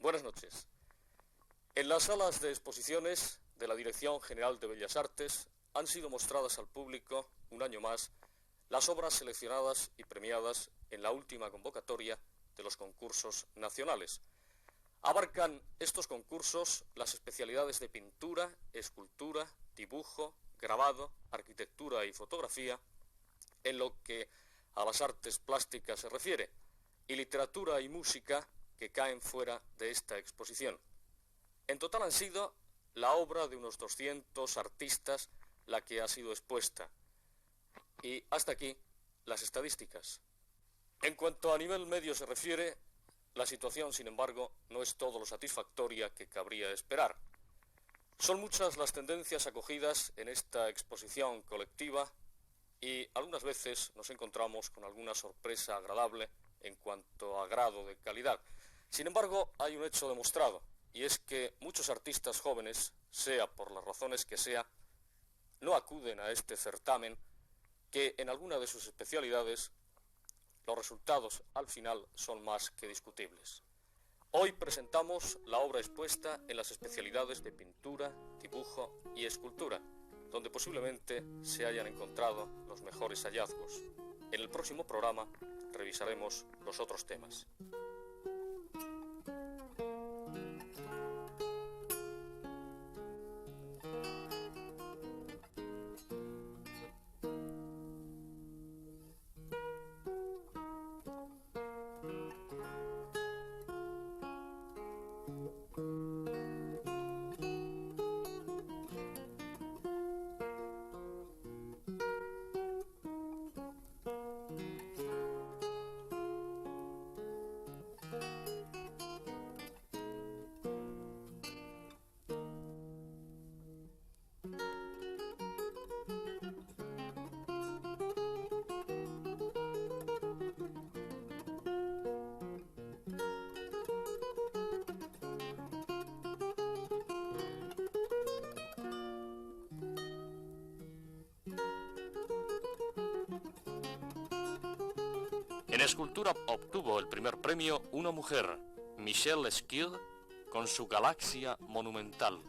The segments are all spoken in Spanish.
Buenas noches. En las salas de exposiciones de la Dirección General de Bellas Artes han sido mostradas al público, un año más, las obras seleccionadas y premiadas en la última convocatoria de los concursos nacionales. Abarcan estos concursos las especialidades de pintura, escultura, dibujo, grabado, arquitectura y fotografía, en lo que a las artes plásticas se refiere, y literatura y música, que caen fuera de esta exposición. En total han sido la obra de unos 200 artistas la que ha sido expuesta. Y hasta aquí las estadísticas. En cuanto a nivel medio se refiere, la situación, sin embargo, no es todo lo satisfactoria que cabría esperar. Son muchas las tendencias acogidas en esta exposición colectiva y algunas veces nos encontramos con alguna sorpresa agradable en cuanto a grado de calidad. Sin embargo, hay un hecho demostrado, y es que muchos artistas jóvenes, sea por las razones que sea, no acuden a este certamen, que en alguna de sus especialidades los resultados al final son más que discutibles. Hoy presentamos la obra expuesta en las especialidades de pintura, dibujo y escultura, donde posiblemente se hayan encontrado los mejores hallazgos. En el próximo programa revisaremos los otros temas. En escultura obtuvo el primer premio una mujer, Michelle Esquire, con su Galaxia Monumental.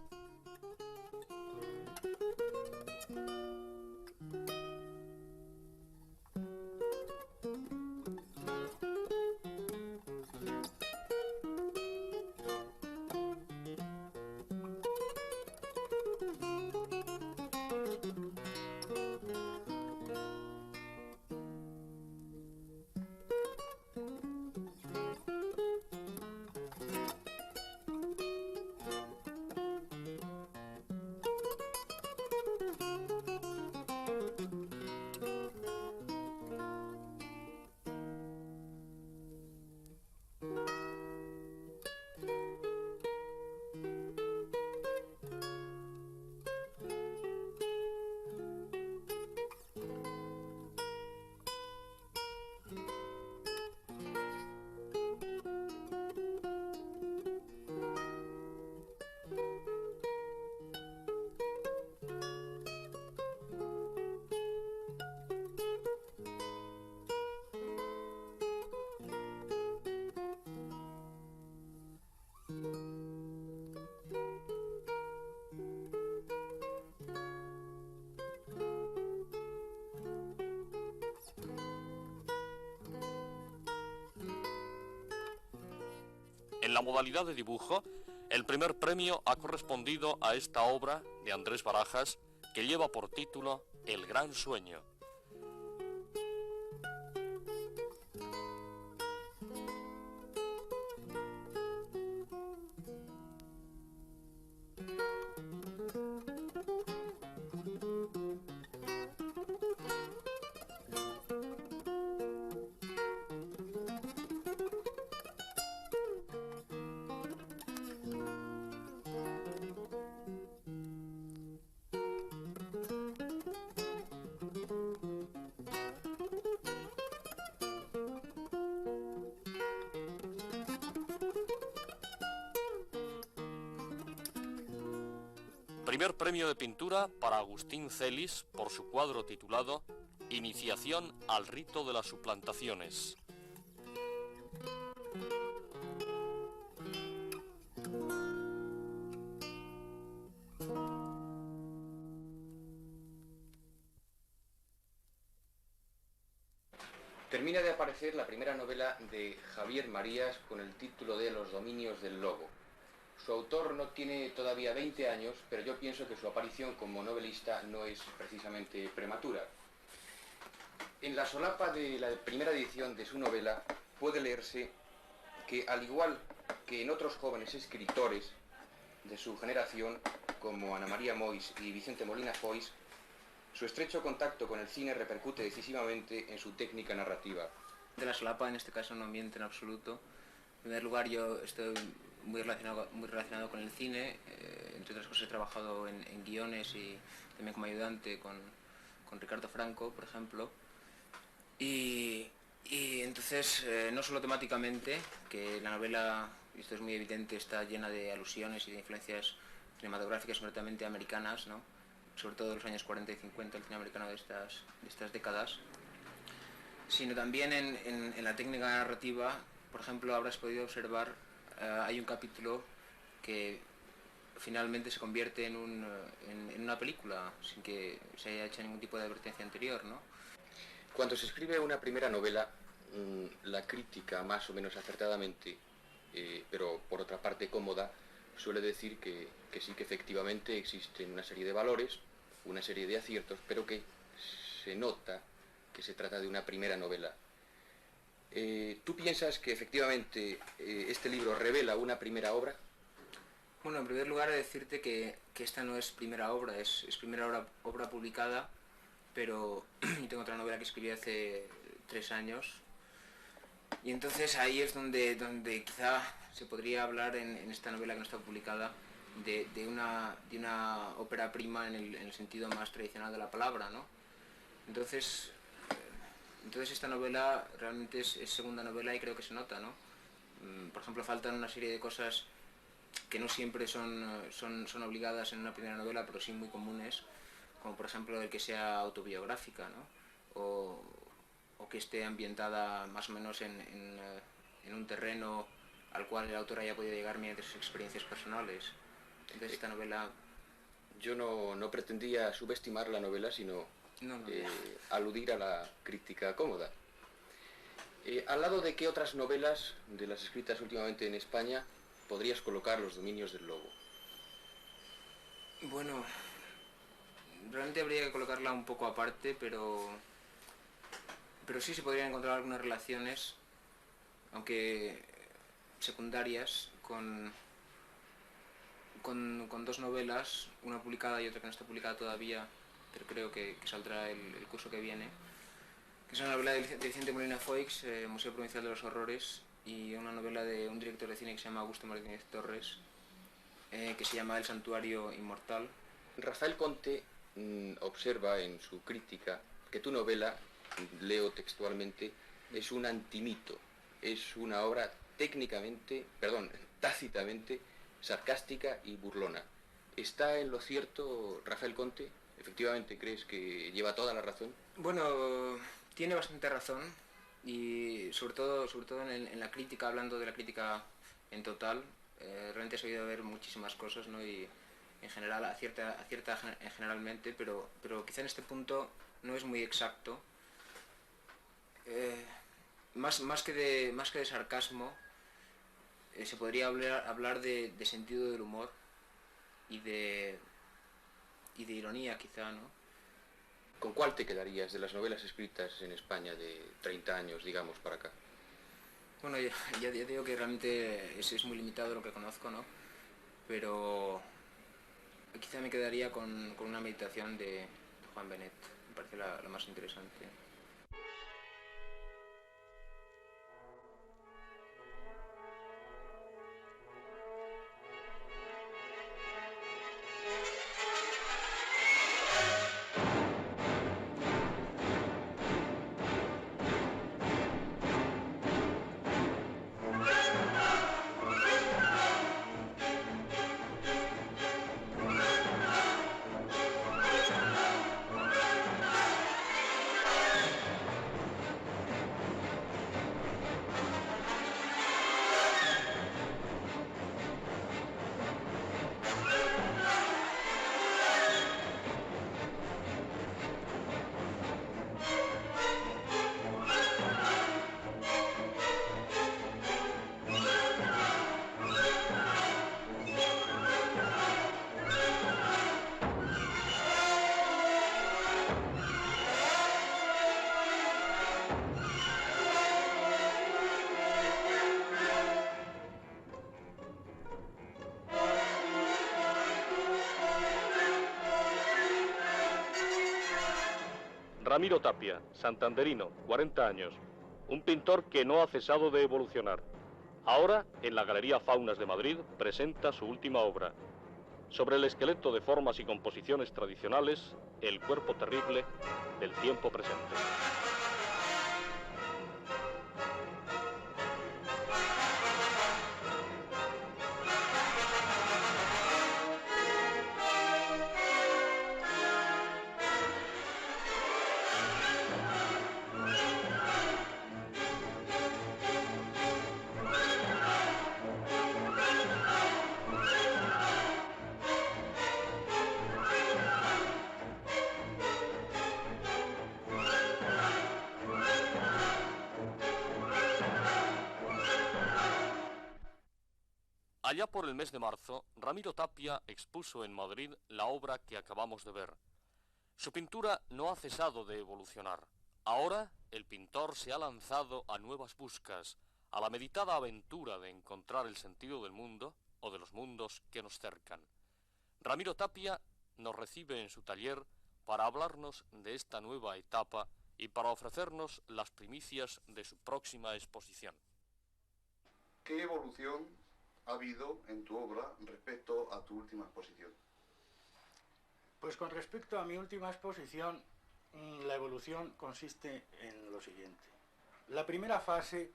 En la modalidad de dibujo, el primer premio ha correspondido a esta obra de Andrés Barajas, que lleva por título El Gran Sueño. Primer premio de pintura para Agustín Celis por su cuadro titulado Iniciación al rito de las suplantaciones. Termina de aparecer la primera novela de Javier Marías con el título de Los dominios del lobo. Su autor no tiene todavía 20 años, pero yo pienso que su aparición como novelista no es precisamente prematura. En la solapa de la primera edición de su novela puede leerse que, al igual que en otros jóvenes escritores de su generación, como Ana María Mois y Vicente Molina Foix, su estrecho contacto con el cine repercute decisivamente en su técnica narrativa. De la solapa, en este caso, no miente en absoluto. En primer lugar, yo estoy muy relacionado con el cine. Entre otras cosas, he trabajado en guiones y también como ayudante con Ricardo Franco, por ejemplo. Y entonces, no solo temáticamente, que la novela, y esto es muy evidente, está llena de alusiones y de influencias cinematográficas completamente americanas, ¿no? Sobre todo de los años 40 y 50, el cine americano de estas décadas, sino también en la técnica narrativa. Por ejemplo, habrás podido observar, hay un capítulo que finalmente se convierte en una película, sin que se haya hecho ningún tipo de advertencia anterior, ¿no? Cuando se escribe una primera novela, la crítica, más o menos acertadamente, pero por otra parte cómoda, suele decir que sí, que efectivamente existen una serie de valores, una serie de aciertos, pero que se nota que se trata de una primera novela. ¿Tú piensas que efectivamente este libro revela una primera obra? Bueno, en primer lugar, decirte que esta no es primera obra, es primera obra publicada, pero yo tengo otra novela que escribí hace 3 años, y entonces ahí es donde quizá se podría hablar en esta novela que no está publicada de una ópera prima en el sentido más tradicional de la palabra, ¿no? Entonces esta novela realmente es segunda novela y creo que se nota, ¿no? Por ejemplo, faltan una serie de cosas que no siempre son obligadas en una primera novela, pero sí muy comunes, como por ejemplo el que sea autobiográfica, ¿no? O que esté ambientada más o menos en un terreno al cual el autor haya podido llegar mediante sus experiencias personales. Entonces esta novela... Yo no pretendía subestimar la novela, sino aludir a la crítica cómoda. ¿Al lado de qué otras novelas de las escritas últimamente en España podrías colocar Los dominios del lobo? Bueno, realmente habría que colocarla un poco aparte, pero sí se podrían encontrar algunas relaciones, aunque secundarias, con 2 novelas, una publicada y otra que no está publicada todavía, pero creo que saldrá el curso que viene, que es una novela de Vicente Molina Foix, Museo Provincial de los Horrores, y una novela de un director de cine que se llama Augusto Martínez Torres, que se llama El Santuario Inmortal. Rafael Conte observa en su crítica que tu novela, leo textualmente, es un antimito, es una obra tácitamente sarcástica y burlona. ¿Está en lo cierto Rafael Conte? ¿Efectivamente crees que lleva toda la razón? Bueno, tiene bastante razón, y sobre todo en la crítica, hablando de la crítica en total, realmente he sabido ver muchísimas cosas, ¿no? Y en general acierta generalmente, pero quizá en este punto no es muy exacto. Más que de sarcasmo, se podría hablar de sentido del humor y de ironía, quizá, ¿no? ¿Con cuál te quedarías de las novelas escritas en España de 30 años, digamos, para acá? Bueno, ya digo que realmente es muy limitado lo que conozco, ¿no? Pero quizá me quedaría con una meditación de Juan Benet, me parece la más interesante. Ramiro Tapia, santanderino, 40 años, un pintor que no ha cesado de evolucionar. Ahora, en la Galería Faunas de Madrid, presenta su última obra. Sobre el esqueleto de formas y composiciones tradicionales, el cuerpo terrible del tiempo presente. Allá por el mes de marzo, Ramiro Tapia expuso en Madrid la obra que acabamos de ver. Su pintura no ha cesado de evolucionar. Ahora, el pintor se ha lanzado a nuevas buscas, a la meditada aventura de encontrar el sentido del mundo o de los mundos que nos cercan. Ramiro Tapia nos recibe en su taller para hablarnos de esta nueva etapa y para ofrecernos las primicias de su próxima exposición. ¿Qué evolución ha habido en tu obra respecto a tu última exposición? Pues con respecto a mi última exposición, la evolución consiste en lo siguiente. La primera fase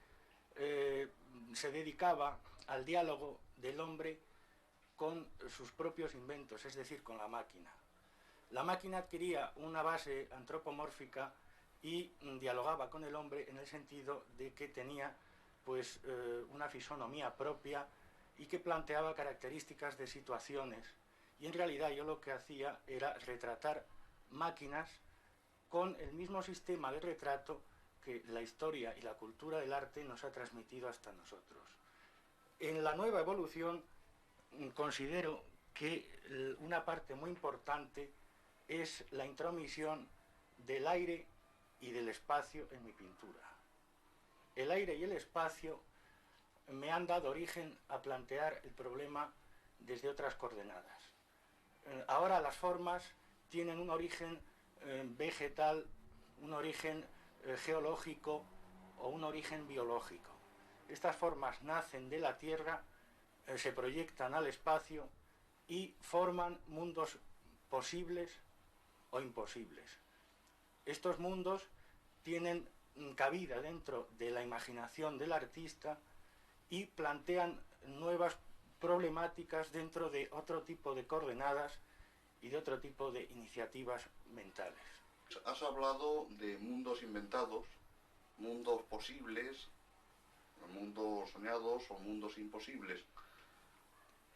se dedicaba al diálogo del hombre con sus propios inventos, es decir, con la máquina. La máquina adquiría una base antropomórfica y dialogaba con el hombre en el sentido de que tenía pues, una fisonomía propia y que planteaba características de situaciones. Y en realidad yo lo que hacía era retratar máquinas con el mismo sistema de retrato que la historia y la cultura del arte nos ha transmitido hasta nosotros. En la nueva evolución considero que una parte muy importante es la intromisión del aire y del espacio en mi pintura. El aire y el espacio me han dado origen a plantear el problema desde otras coordenadas. Ahora las formas tienen un origen vegetal, un origen geológico o un origen biológico. Estas formas nacen de la Tierra, se proyectan al espacio y forman mundos posibles o imposibles. Estos mundos tienen cabida dentro de la imaginación del artista y plantean nuevas problemáticas dentro de otro tipo de coordenadas y de otro tipo de iniciativas mentales. Has hablado de mundos inventados, mundos posibles, mundos soñados o mundos imposibles.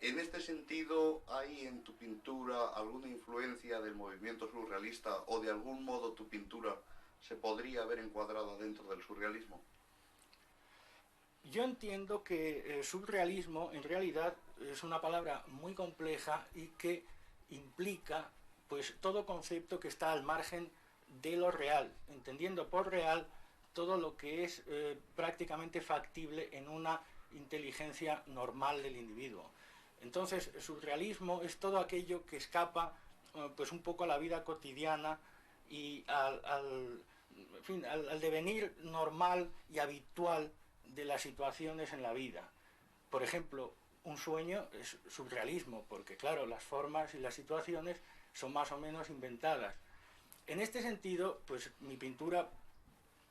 En este sentido, ¿hay en tu pintura alguna influencia del movimiento surrealista o de algún modo tu pintura se podría ver encuadrada dentro del surrealismo? Yo entiendo que surrealismo en realidad es una palabra muy compleja y que implica pues todo concepto que está al margen de lo real, entendiendo por real todo lo que es prácticamente factible en una inteligencia normal del individuo. Entonces, surrealismo es todo aquello que escapa pues un poco a la vida cotidiana y al devenir normal y habitual de las situaciones en la vida. Por ejemplo, un sueño es surrealismo, porque claro, las formas y las situaciones son más o menos inventadas. En este sentido, pues mi pintura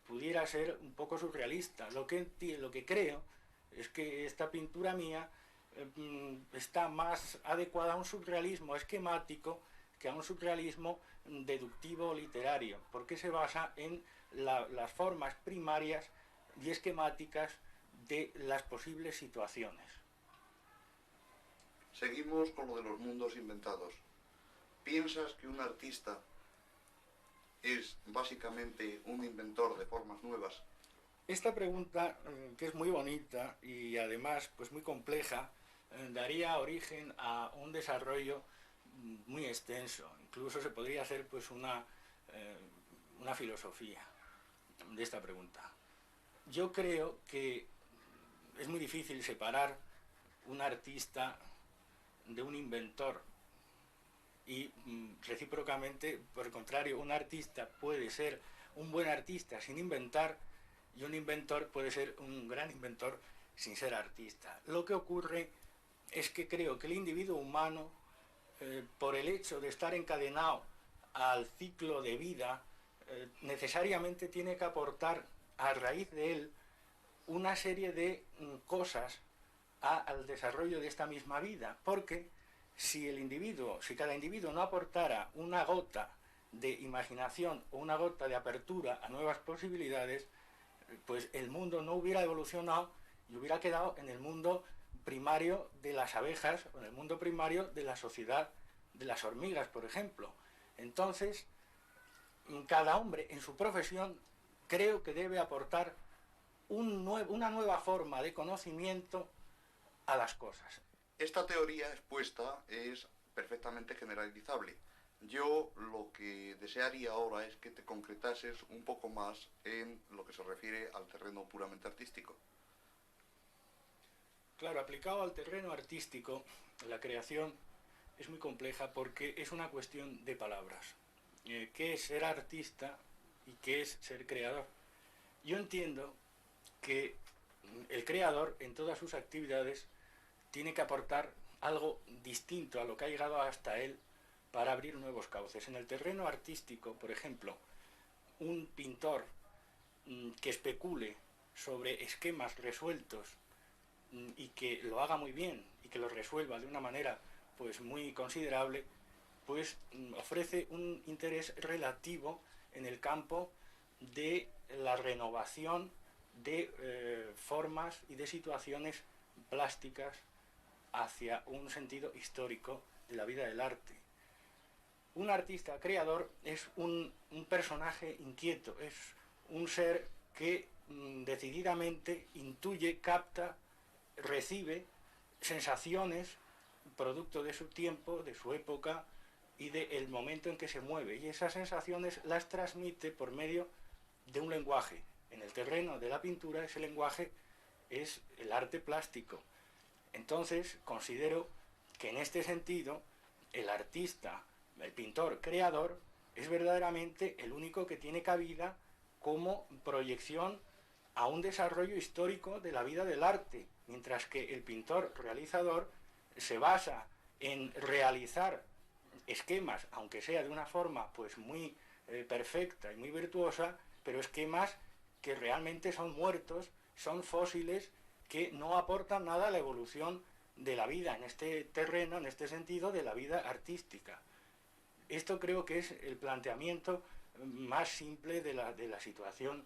pudiera ser un poco surrealista. Lo que creo es que esta pintura mía está más adecuada a un surrealismo esquemático que a un surrealismo deductivo literario, porque se basa en las formas primarias y esquemáticas de las posibles situaciones. Seguimos con lo de los mundos inventados. ¿Piensas que un artista es básicamente un inventor de formas nuevas? Esta pregunta, que es muy bonita y además pues muy compleja, daría origen a un desarrollo muy extenso. Incluso se podría hacer pues una filosofía de esta pregunta. Yo creo que es muy difícil separar un artista de un inventor. y recíprocamente, por el contrario, un artista puede ser un buen artista sin inventar y un inventor puede ser un gran inventor sin ser artista. Lo que ocurre es que creo que el individuo humano, por el hecho de estar encadenado al ciclo de vida, necesariamente tiene que aportar a raíz de él una serie de cosas al desarrollo de esta misma vida, porque si cada individuo no aportara una gota de imaginación o una gota de apertura a nuevas posibilidades, pues el mundo no hubiera evolucionado y hubiera quedado en el mundo primario de las abejas o en el mundo primario de la sociedad de las hormigas, por ejemplo. Entonces, cada hombre en su profesión creo que debe aportar una nueva forma de conocimiento a las cosas. Esta teoría expuesta es perfectamente generalizable. Yo lo que desearía ahora es que te concretases un poco más en lo que se refiere al terreno puramente artístico. Claro, aplicado al terreno artístico, la creación es muy compleja porque es una cuestión de palabras. ¿Qué es ser artista y qué es ser creador? Yo entiendo que el creador en todas sus actividades tiene que aportar algo distinto a lo que ha llegado hasta él para abrir nuevos cauces. En el terreno artístico, por ejemplo, un pintor que especule sobre esquemas resueltos y que lo haga muy bien y que lo resuelva de una manera pues muy considerable, pues ofrece un interés relativo en el campo de la renovación de formas y de situaciones plásticas hacia un sentido histórico de la vida del arte. Un artista creador es un personaje inquieto, es un ser que decididamente intuye, capta, recibe sensaciones producto de su tiempo, de su época y del momento en que se mueve. Y esas sensaciones las transmite por medio de un lenguaje. En el terreno de la pintura ese lenguaje es el arte plástico. Entonces considero que en este sentido el artista, el pintor creador, es verdaderamente el único que tiene cabida como proyección a un desarrollo histórico de la vida del arte, mientras que el pintor realizador se basa en realizar esquemas, aunque sea de una forma pues muy perfecta y muy virtuosa, pero esquemas que realmente son muertos, son fósiles, que no aportan nada a la evolución de la vida en este terreno, en este sentido, de la vida artística. Esto creo que es el planteamiento más simple de la situación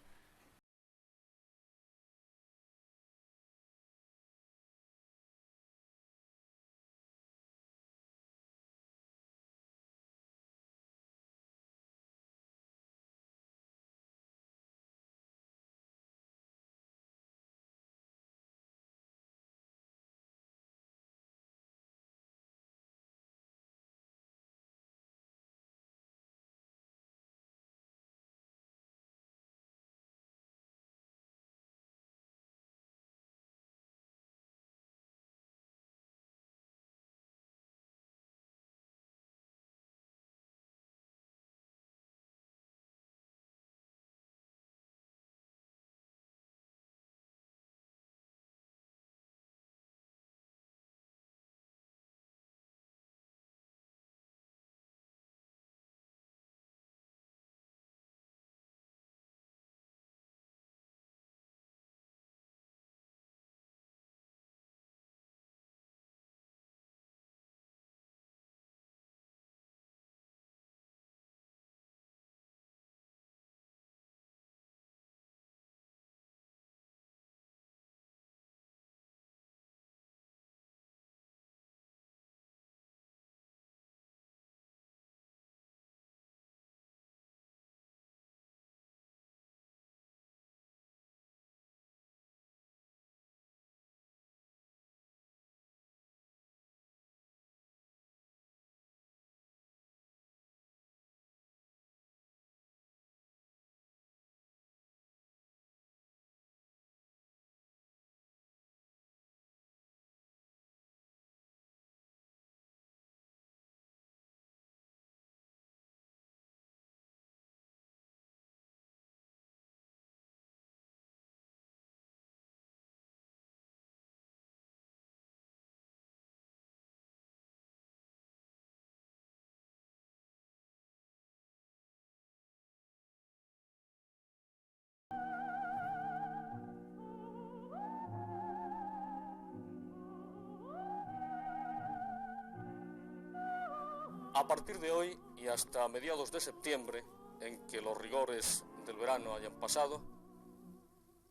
A partir de hoy y hasta mediados de septiembre, en que los rigores del verano hayan pasado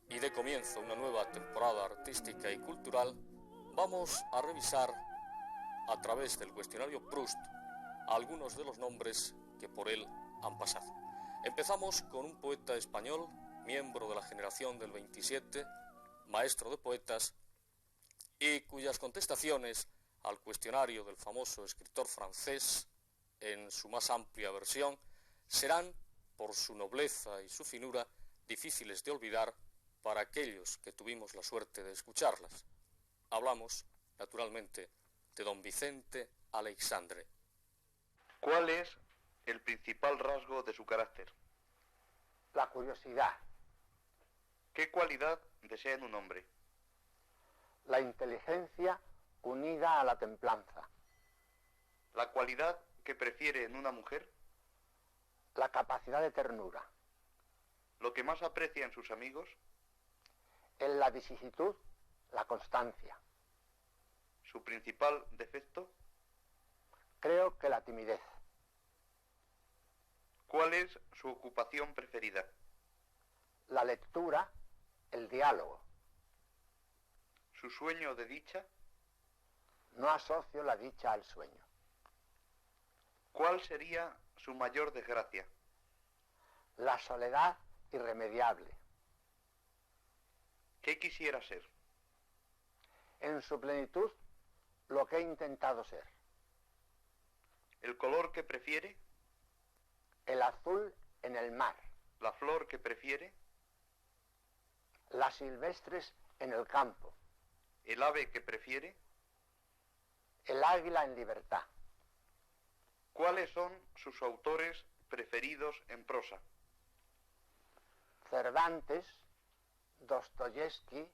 y dé comienzo una nueva temporada artística y cultural, vamos a revisar a través del cuestionario Proust algunos de los nombres que por él han pasado. Empezamos con un poeta español, miembro de la generación del 27, maestro de poetas, y cuyas contestaciones al cuestionario del famoso escritor francés, en su más amplia versión, serán, por su nobleza y su finura, difíciles de olvidar para aquellos que tuvimos la suerte de escucharlas. Hablamos, naturalmente, de don Vicente Aleixandre. ¿Cuál es el principal rasgo de su carácter? La curiosidad, ¿Qué cualidad desea en un hombre? la inteligencia unida a la templanza, ¿La cualidad que prefiere en una mujer? la capacidad de ternura, ¿Lo que más aprecia en sus amigos? en la vicisitud, la constancia. ¿Su principal defecto? Creo que la timidez, ¿Cuál es su ocupación preferida? la lectura, el diálogo. ¿Su sueño de dicha? No asocio la dicha al sueño. ¿Cuál sería su mayor desgracia? La soledad irremediable. ¿Qué quisiera ser? En su plenitud, lo que he intentado ser. ¿El color que prefiere? El azul en el mar, ¿La flor que prefiere? las silvestres en el campo, ¿El ave que prefiere? el águila en libertad. ¿Cuáles son sus autores preferidos en prosa? Cervantes, Dostoyevsky,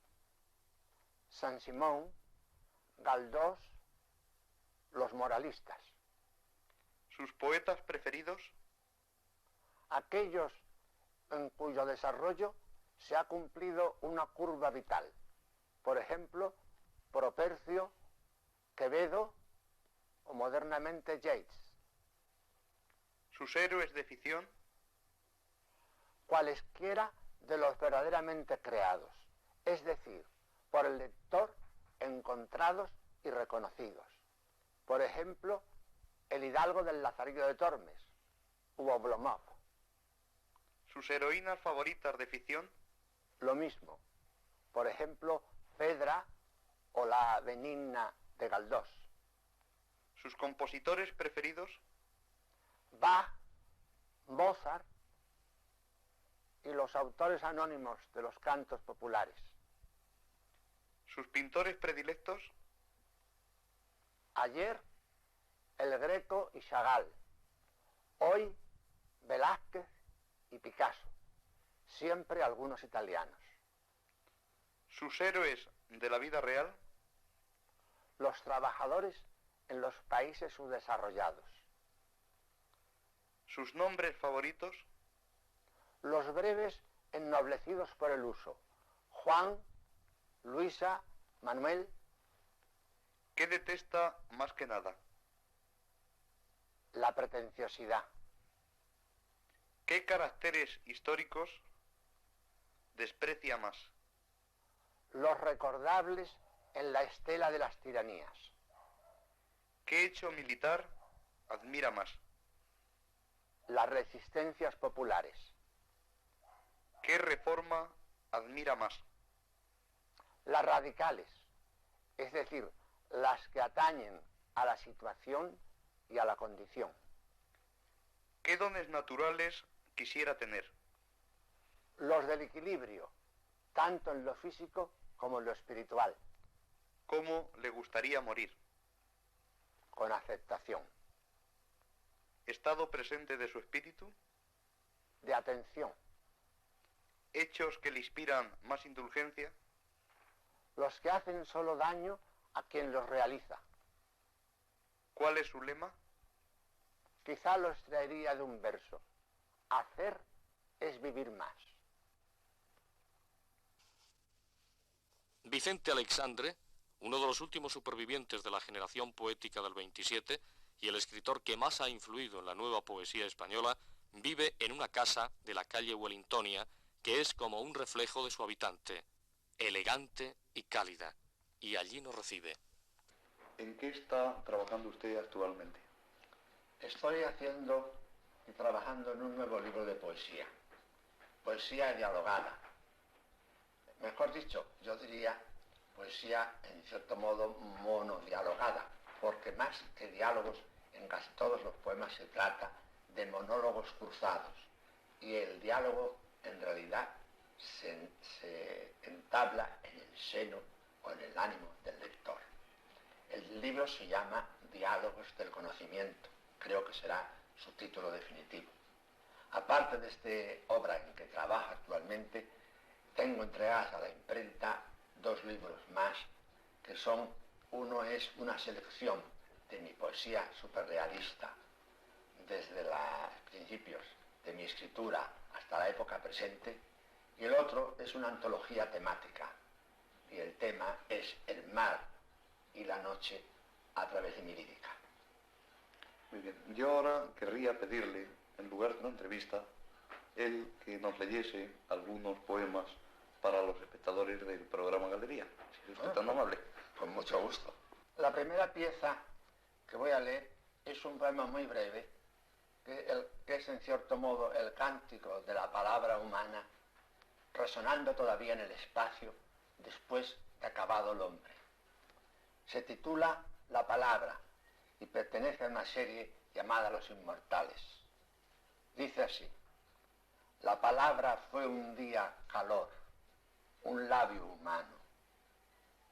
Saint-Simon, Galdós, los moralistas. ¿Sus poetas preferidos? Aquellos en cuyo desarrollo se ha cumplido una curva vital. Por ejemplo, Propercio, Quevedo o modernamente Yeats. ¿Sus héroes de ficción? Cualesquiera de los verdaderamente creados, es decir, por el lector encontrados y reconocidos. Por ejemplo, el hidalgo del Lazarillo de Tormes, u Oblomov. ¿Sus heroínas favoritas de ficción? Lo mismo, por ejemplo, Fedra o la Benigna de Galdós. ¿Sus compositores preferidos? Bach, Mozart y los autores anónimos de los cantos populares. ¿Sus pintores predilectos? Ayer, El Greco y Chagall. Hoy, Velázquez y Picasso. Siempre algunos italianos. ¿Sus héroes de la vida real? Los trabajadores en los países subdesarrollados. ¿Sus nombres favoritos? Los breves ennoblecidos por el uso. Juan, Luisa, Manuel. ¿Qué detesta más que nada? La pretenciosidad. ¿Qué caracteres históricos desprecia más? Los recordables en la estela de las tiranías. ¿Qué hecho militar admira más? Las resistencias populares. ¿Qué reforma admira más? Las radicales, es decir, las que atañen a la situación y a la condición. ¿Qué dones naturales quisiera tener? Los del equilibrio, tanto en lo físico como en lo espiritual. ¿Cómo le gustaría morir? Con aceptación, ¿Estado presente de su espíritu? de atención. ¿Hechos que le inspiran más indulgencia? Los que hacen solo daño a quien los realiza. ¿Cuál es su lema? Quizá lo extraería de un verso. Hacer es vivir más. Vicente Aleixandre, uno de los últimos supervivientes de la generación poética del 27, y el escritor que más ha influido en la nueva poesía española, vive en una casa de la calle Wellingtonia que es como un reflejo de su habitante, elegante y cálida, y allí nos recibe. ¿En qué está trabajando usted actualmente? Estoy haciendo y trabajando en un nuevo libro de poesía. Poesía dialogada. Mejor dicho, yo diría poesía en cierto modo monodialogada, porque más que diálogos, en casi todos los poemas se trata de monólogos cruzados. Y el diálogo en realidad se entabla en el seno o en el ánimo del lector. El libro se llama Diálogos del Conocimiento, creo que será su título definitivo. Aparte de esta obra en que trabajo actualmente, tengo entregadas a la imprenta 2 libros más, que son, uno es una selección de mi poesía superrealista, desde los principios de mi escritura hasta la época presente, y el otro es una antología temática, y el tema es el mar y la noche a través de mi lírica. Muy bien. Yo ahora querría pedirle, en lugar de una entrevista, el que nos leyese algunos poemas para los espectadores del programa Galería. Si es usted tan amable. Con mucho gusto. La primera pieza que voy a leer es un poema muy breve, que es en cierto modo el cántico de la palabra humana, resonando todavía en el espacio después de acabado el hombre. Se titula La Palabra y pertenece a una serie llamada Los Inmortales. Dice así: la palabra fue un día calor, un labio humano.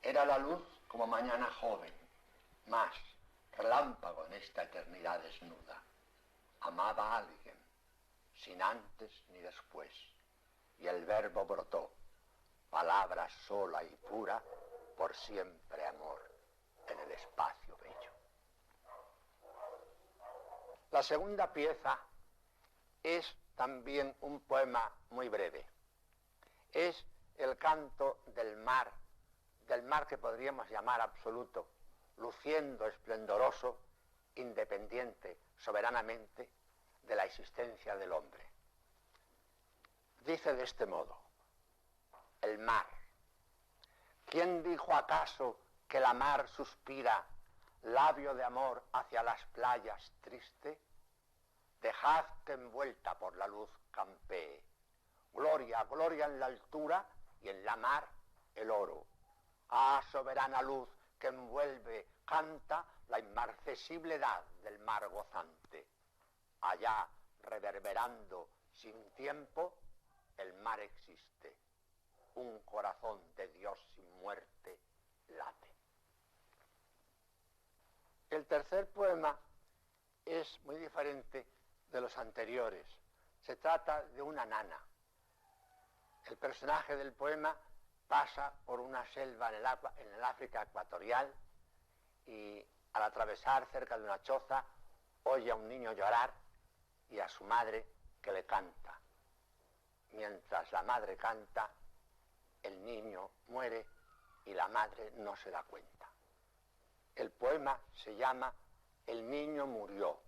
Era la luz como mañana joven, más relámpago en esta eternidad desnuda. Amaba a alguien, sin antes ni después, y el verbo brotó, palabra sola y pura, por siempre amor, en el espacio bello. La segunda pieza es también un poema muy breve. Es el canto del mar que podríamos llamar absoluto, luciendo esplendoroso, independiente, soberanamente, de la existencia del hombre. Dice de este modo: el mar. ¿Quién dijo acaso que la mar suspira, labio de amor hacia las playas triste? Dejad que envuelta por la luz campee. Gloria, gloria en la altura y en la mar el oro. Ah, soberana luz que envuelve, canta la inmarcesible edad del mar gozante. Allá, reverberando sin tiempo, el mar existe. Un corazón de Dios sin muerte late. El tercer poema es muy diferente de los anteriores. Se trata de una nana. El personaje del poema pasa por una selva en el África ecuatorial y al atravesar cerca de una choza oye a un niño llorar y a su madre que le canta. Mientras la madre canta, el niño muere y la madre no se da cuenta. El poema se llama El niño murió,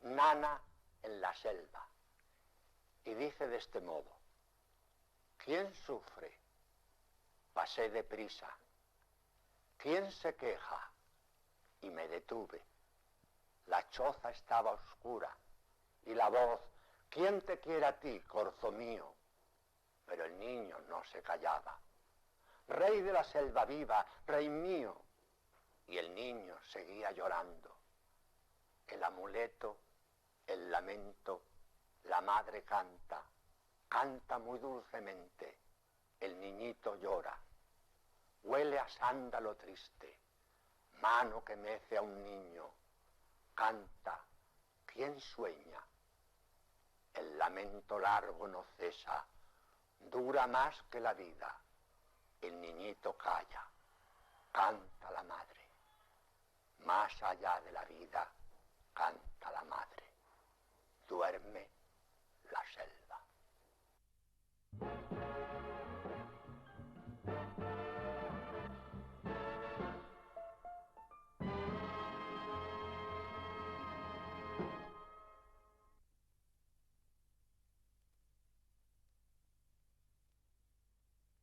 nana en la selva, y dice de este modo: ¿quién sufre? Pasé deprisa. ¿Quién se queja? Y me detuve. La choza estaba oscura y la voz: ¿quién te quiere a ti, corzo mío? Pero el niño no se callaba. Rey de la selva viva, rey mío. Y el niño seguía llorando. El amuleto, el lamento, la madre canta, canta muy dulcemente. El niñito llora. Huele a sándalo triste, mano que mece a un niño. Canta, ¿quién sueña? El lamento largo no cesa, dura más que la vida. El niñito calla, canta la madre. Más allá de la vida, canta la madre. Duerme la selva.